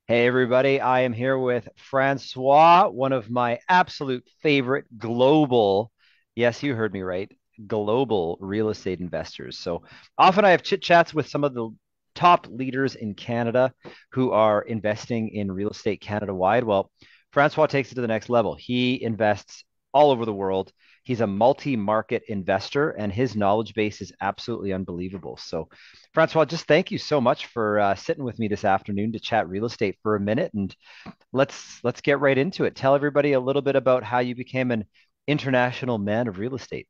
Hey, everybody. I am here with Francois, one of my absolute favorite global, yes, you heard me right, global real estate investors. So often I have chit chats with some of the top leaders in Canada who are investing in real estate Canada wide. Well, Francois takes it to the next level. He invests all over the world. He's a multi market investor, and his knowledge base is absolutely unbelievable. So, Francois, just thank you so much for sitting with me this afternoon to chat real estate for a minute, and let's get right into it. Tell everybody a little bit about how you became an international man of real estate.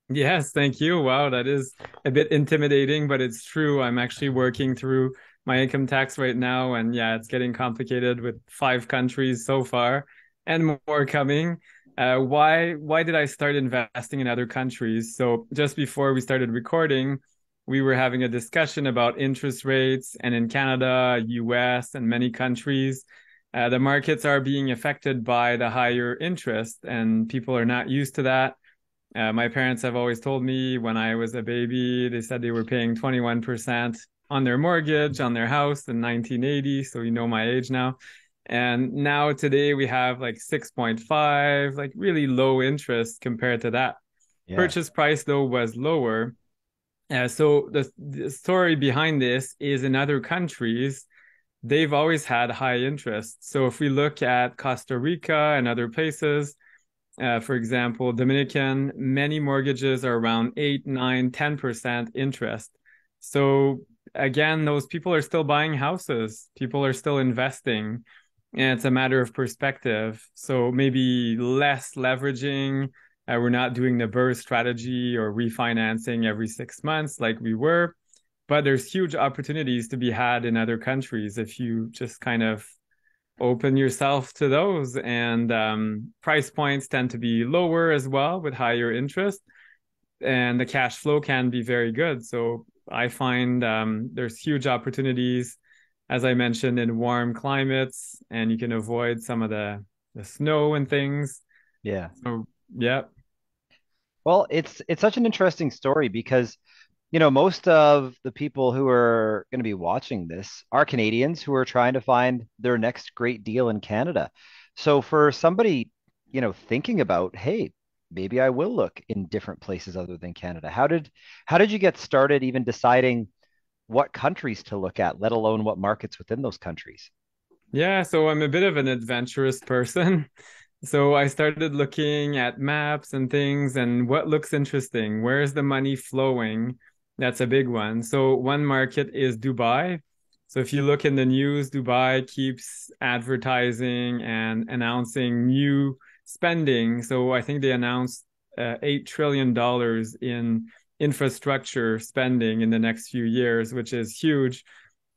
Yes, thank you. Wow, that is a bit intimidating, but it's true. I'm actually working through my income tax right now, and yeah, it's getting complicated with 5 countries so far and more coming. Why did I start investing in other countries? So just before we started recording, we were having a discussion about interest rates, and in Canada, US, and many countries, the markets are being affected by the higher interest, and people are not used to that. My parents have always told me when I was a baby, they said they were paying 21% on their mortgage on their house in 1980. So you know my age now. And now today we have like 6.5, like really low interest compared to that. Yeah. Purchase price though was lower. So the story behind this is in other countries, they've always had high interest. So if we look at Costa Rica and other places, for example, Dominican, many mortgages are around 8, 9, 10% interest. So again, those people are still buying houses. People are still investing. And it's a matter of perspective. So maybe less leveraging. We're not doing the burst strategy or refinancing every 6 months like we were. But there's huge opportunities to be had in other countries if you just kind of open yourself to those. And price points tend to be lower as well with higher interest, and the cash flow can be very good. So I find there's huge opportunities, as I mentioned, in warm climates, and you can avoid some of the snow and things. Yeah. So yeah. Well, it's such an interesting story because most of the people who are going to be watching this are Canadians who are trying to find their next great deal in Canada. So for somebody, thinking about, hey, maybe I will look in different places other than Canada. How did you get started even deciding what countries to look at, let alone what markets within those countries? Yeah, so I'm a bit of an adventurous person. So I started looking at maps and things and what looks interesting. Where's the money flowing? That's a big one. So one market is Dubai. So if you look in the news, Dubai keeps advertising and announcing new spending. So I think they announced $8 trillion in infrastructure spending in the next few years, which is huge.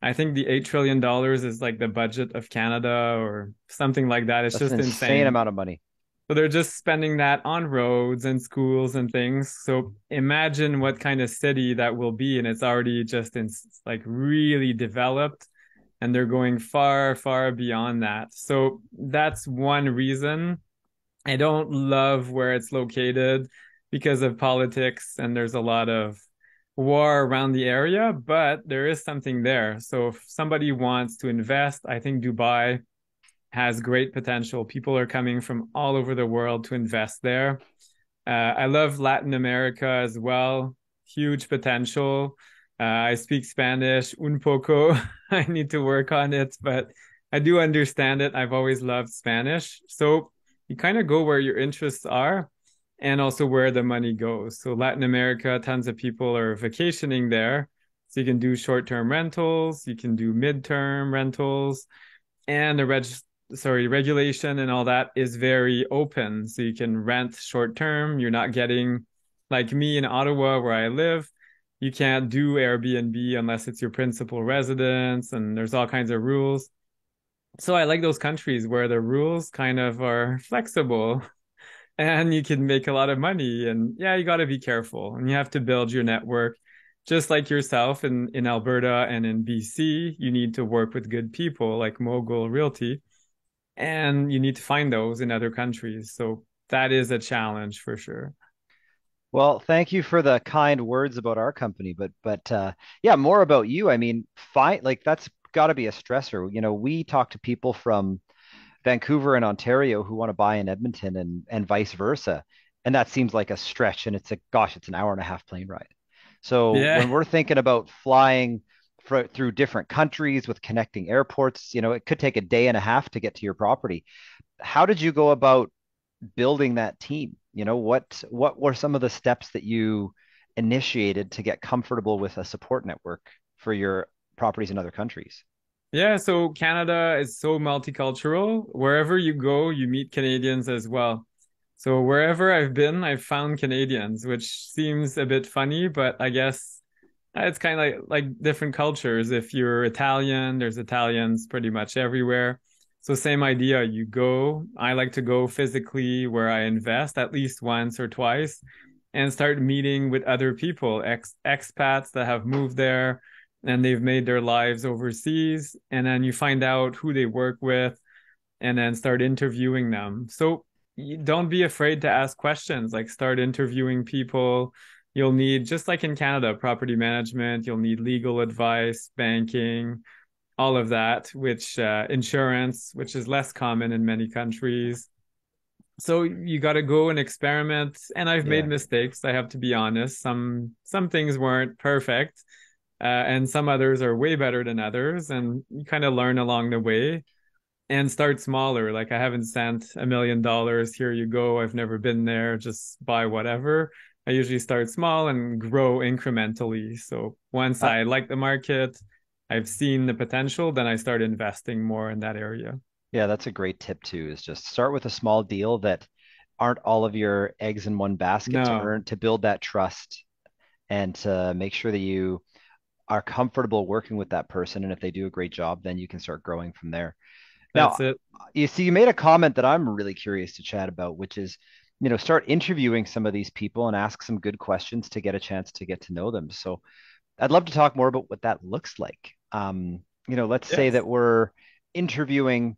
I think the $8 trillion is like the budget of Canada or something like that. It's That's an just insane insane. amount of money. So they're just spending that on roads and schools and things. So imagine what kind of city that will be. And it's already just in like really developed, and they're going far, far beyond that. So that's one reason. I don't love where it's located because of politics, and there's a lot of war around the area, but there is something there. So if somebody wants to invest, I think Dubai has great potential. People are coming from all over the world to invest there. I love Latin America as well. Huge potential. I speak Spanish un poco. I need to work on it, but I do understand it. I've always loved Spanish. So you kind of go where your interests are and also where the money goes. So Latin America, tons of people are vacationing there. So you can do short-term rentals, you can do mid-term rentals, and the regulation and all that is very open. So you can rent short term. You're not getting like me in Ottawa where I live. You can't do Airbnb unless it's your principal residence, and there's all kinds of rules. So I like those countries where the rules kind of are flexible and you can make a lot of money. And yeah, you got to be careful and you have to build your network. Just like yourself in Alberta and in BC, you need to work with good people like Mogul Realty, and you need to find those in other countries. So that is a challenge for sure. Well, thank you for the kind words about our company, but yeah, more about you. I mean, fine, like that's got to be a stressor. We talk to people from Vancouver and Ontario who want to buy in Edmonton and vice versa. And that seems like a stretch. And it's an hour and a half plane ride. So Yeah. when we're thinking about flying through different countries with connecting airports, it could take a day and a half to get to your property. How did you go about building that team? What were some of the steps that you initiated to get comfortable with a support network for your properties in other countries? Yeah, so Canada is so multicultural. Wherever you go, you meet Canadians as well. So wherever I've been, I've found Canadians, which seems a bit funny, but I guess it's kind of like different cultures. If you're Italian, there's Italians pretty much everywhere. So same idea. You go, I like to go physically where I invest at least once or twice and start meeting with other people, expats that have moved there and they've made their lives overseas. And then you find out who they work with and then start interviewing them. So you don't be afraid to ask questions, like start interviewing people. You'll need, just like in Canada, property management, you'll need legal advice, banking, all of that, which insurance, which is less common in many countries. So you got to go and experiment. And I've made Yeah. mistakes. I have to be honest. Some things weren't perfect, and some others are way better than others. And you kind of learn along the way and start smaller. Like I haven't sent $1 million. Here you go. I've never been there. Just buy whatever. I usually start small and grow incrementally. So once Uh, I like the market, I've seen the potential, then I start investing more in that area. yeah, that's a great tip too, is just start with a small deal that aren't all of your eggs in one basket No, to build that trust and to make sure that you are comfortable working with that person. And if they do a great job, then you can start growing from there. Now, that's it. you see, you made a comment that I'm really curious to chat about, which is, start interviewing some of these people and ask some good questions to get a chance to get to know them. So I'd love to talk more about what that looks like. Let's say Yes. that we're interviewing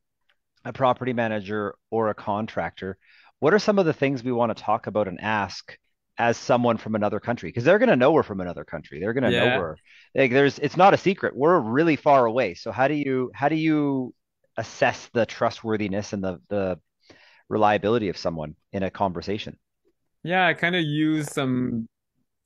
a property manager or a contractor. What are some of the things we want to talk about and ask as someone from another country? Because they're going to know we're from another country. They're going to know Yeah. we're like it's not a secret. We're really far away. So how do you assess the trustworthiness and the reliability of someone in a conversation? Yeah, I kind of use some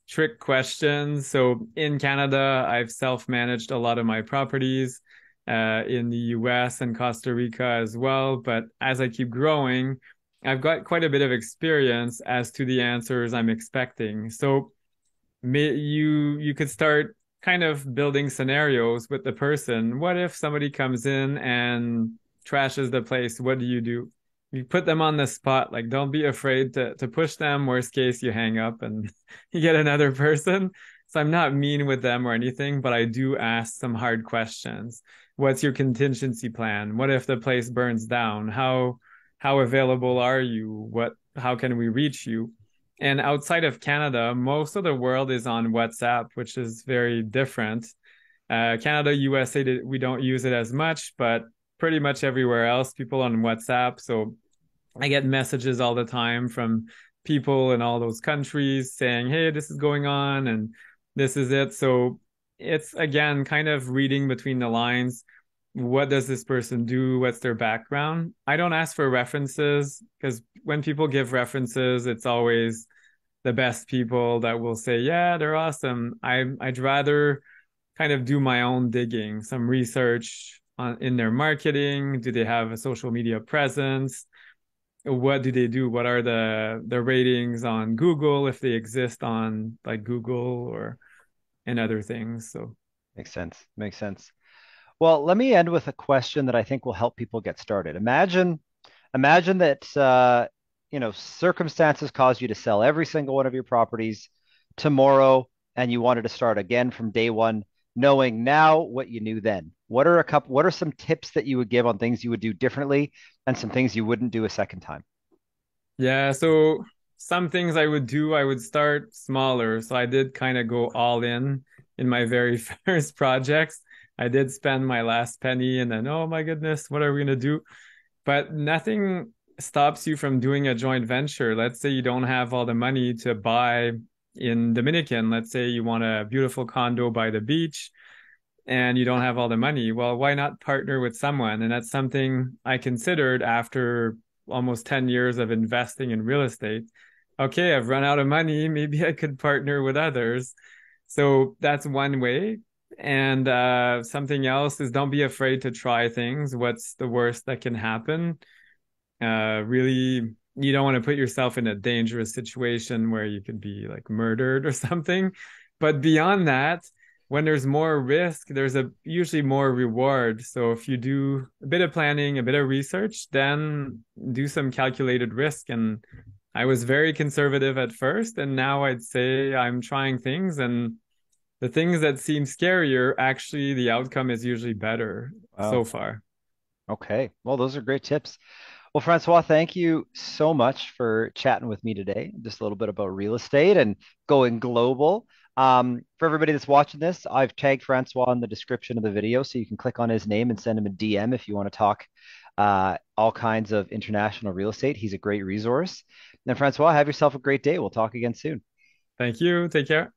trick questions. So in Canada, I've self-managed a lot of my properties, in the US and Costa Rica as well. But as I keep growing, I've got quite a bit of experience as to the answers I'm expecting. So you could start kind of building scenarios with the person. What if somebody comes in and trashes the place? What do? You put them on the spot. Like, don't be afraid to push them. Worst case, you hang up and you get another person. So I'm not mean with them or anything, but I do ask some hard questions. What's your contingency plan? What if the place burns down? How available are you? How can we reach you? And outside of Canada, most of the world is on WhatsApp, which is very different. Canada, USA, we don't use it as much, but pretty much everywhere else, people on WhatsApp. So I get messages all the time from people in all those countries saying, hey, this is going on and this is it. So it's again kind of reading between the lines. What does this person do? What's their background? I don't ask for references because when people give references, it's always the best people that will say, yeah, they're awesome. I'd rather kind of do my own digging, some research in their marketing. Do they have a social media presence? What do they do? What are the ratings on Google if they exist on like Google or and other things? So Makes sense. Makes sense. Well, let me end with a question that I think will help people get started. Imagine that circumstances cause you to sell every single one of your properties tomorrow, and you wanted to start again from day one, knowing now what you knew then. What are some tips that you would give on things you would do differently and some things you wouldn't do a second time? yeah, so some things I would do, I would start smaller. So I did kind of go all in my very first projects. I did spend my last penny and then, oh my goodness, what are we gonna do? But nothing stops you from doing a joint venture. Let's say you don't have all the money to buy in Dominican. Let's say you want a beautiful condo by the beach. and you don't have all the money, well, why not partner with someone? And that's something I considered after almost 10 years of investing in real estate. Okay, I've run out of money. Maybe I could partner with others. So that's one way. And something else is don't be afraid to try things. What's the worst that can happen? Really, you don't want to put yourself in a dangerous situation where you could be like murdered or something. But beyond that, when there's more risk, there's a usually more reward. So if you do a bit of planning, a bit of research, then do some calculated risk. And I was very conservative at first, and now I'd say I'm trying things, and the things that seem scarier, actually, the outcome is usually better so Wow. far. Okay. Well, those are great tips. Well, Francois, thank you so much for chatting with me today. Just a little bit about real estate and going global. For everybody that's watching this, I've tagged Francois in the description of the video, so you can click on his name and send him a DM if you want to talk all kinds of international real estate. He's a great resource. And Francois, have yourself a great day. We'll talk again soon. Thank you. Take care.